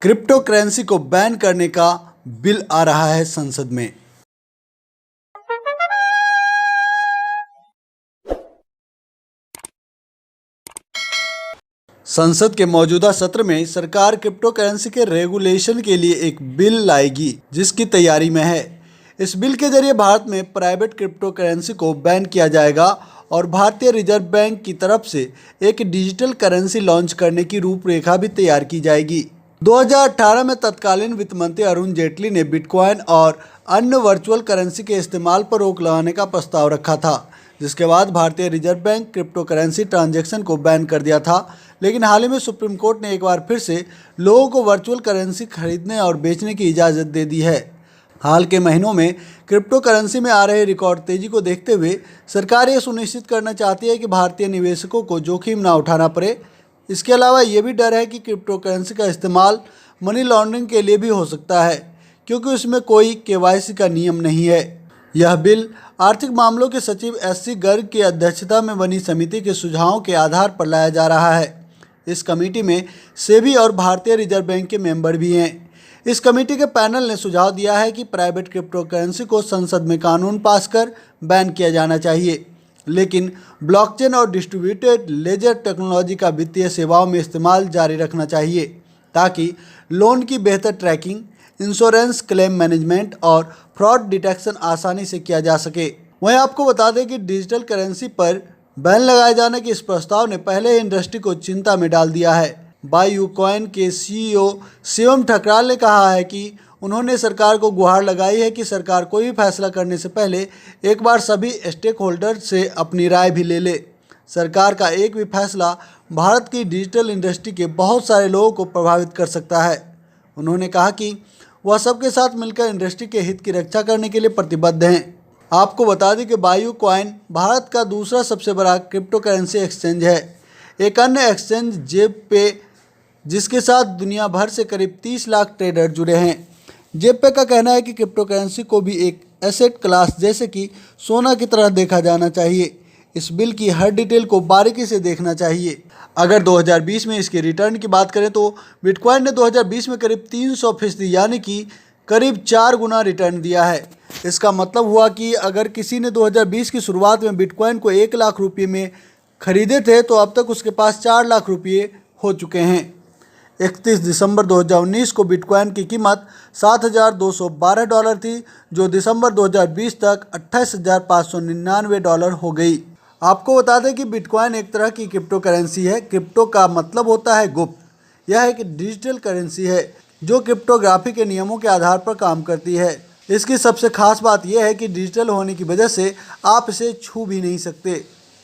Crypto currency को ban करने का बिल आ रहा है संसद में। संसद के मौजूदा सत्र में सरकार क्रिप्टो करेंसी के रेगुलेशन के लिए एक बिल लाएगी, जिसकी तैयारी में है। इस बिल के जरिए भारत में प्राइवेट क्रिप्टो करेंसी को बैन किया जाएगा और भारतीय रिजर्व बैंक की तरफ से एक डिजिटल करेंसी लॉन्च करने की रूपरेखा भी तैयार की जाएगी। 2018 में तत्कालीन वित्त मंत्री अरुण जेटली ने बिटकॉइन और अन्य वर्चुअल करेंसी के इस्तेमाल पर रोक लगाने का प्रस्ताव रखा था, जिसके बाद भारतीय reserve bank crypto currency transaction को बैन कर दिया था। लेकिन हाल ही में सुप्रीम कोर्ट ने एक बार फिर से लोगों को वर्चुअल करेंसी खरीदने और बेचने की इजाज़त दे दी है। हाल के महीनों में क्रिप्टो करेंसी में आ रहे रिकॉर्ड तेजी को देखते हुए सरकार ये सुनिश्चित करना चाहती है कि भारतीय निवेशकों को जोखिम ना उठाना पड़े। इसके अलावा ये भी डर है कि क्रिप्टो करेंसी का इस्तेमाल मनी लॉन्ड्रिंग के लिए भी हो सकता है, क्योंकि उसमें कोई केवाईसी का नियम नहीं है। यह बिल आर्थिक मामलों के सचिव एस.सी. गर्ग की अध्यक्षता में बनी समिति के सुझावों के आधार पर लाया जा रहा है। इस कमेटी में सेबी और भारतीय रिजर्व बैंक के मेंबर भी हैं। इस कमेटी के पैनल ने सुझाव दिया है कि प्राइवेट क्रिप्टो करेंसी को संसद में कानून पास कर बैन किया जाना चाहिए, लेकिन ब्लॉकचेन और डिस्ट्रीब्यूटेड लेजर टेक्नोलॉजी का वित्तीय सेवाओं में इस्तेमाल जारी रखना चाहिए, ताकि लोन की बेहतर ट्रैकिंग, इंश्योरेंस क्लेम मैनेजमेंट और फ्रॉड डिटेक्शन आसानी से किया जा सके। वहीं आपको बता दें कि डिजिटल करेंसी पर बैन लगाए जाने के इस प्रस्ताव ने पहले ही इंडस्ट्री को चिंता में डाल दिया है। बायूकॉइन के सीईओ शिवम ठकराल ने कहा है कि उन्होंने सरकार को गुहार लगाई है कि सरकार कोई भी फैसला करने से पहले एक बार सभी स्टेक होल्डर से अपनी राय भी ले ले। सरकार का एक भी फैसला भारत की डिजिटल इंडस्ट्री के बहुत सारे लोगों को प्रभावित कर सकता है। उन्होंने कहा कि वह सबके साथ मिलकर इंडस्ट्री के हित की रक्षा करने के लिए प्रतिबद्ध हैं। आपको बता दें कि बायूकॉइन भारत का दूसरा सबसे बड़ा क्रिप्टो करेंसी एक्सचेंज है। एक अन्य एक्सचेंज जेपे, जिसके साथ दुनिया भर से करीब 30 लाख ट्रेडर जुड़े हैं। जेपे का कहना है कि क्रिप्टो करेंसी को भी एक एसेट क्लास जैसे कि सोना की तरह देखा जाना चाहिए। इस बिल की हर डिटेल को बारीकी से देखना चाहिए। अगर 2020 में इसके रिटर्न की बात करें तो बिटकॉइन ने 2020 में करीब 300% यानी कि करीब 4 गुना रिटर्न दिया है। इसका मतलब हुआ कि अगर किसी ने 2020 की शुरुआत में बिटकॉइन को 1 लाख रुपये में खरीदे थे तो अब तक उसके पास 4 लाख रुपये हो चुके हैं। 31 दिसंबर 2019 को बिटकॉइन की कीमत $7,212 थी, जो दिसंबर 2020 तक $28,599 हो गई। आपको बता दें कि बिटकॉइन एक तरह की क्रिप्टो करेंसी है। क्रिप्टो का मतलब होता है गुप्त। यह एक डिजिटल करेंसी है जो क्रिप्टोग्राफी के नियमों के आधार पर काम करती है। इसकी सबसे खास बात यह है कि डिजिटल होने की वजह से आप इसे छू भी नहीं सकते।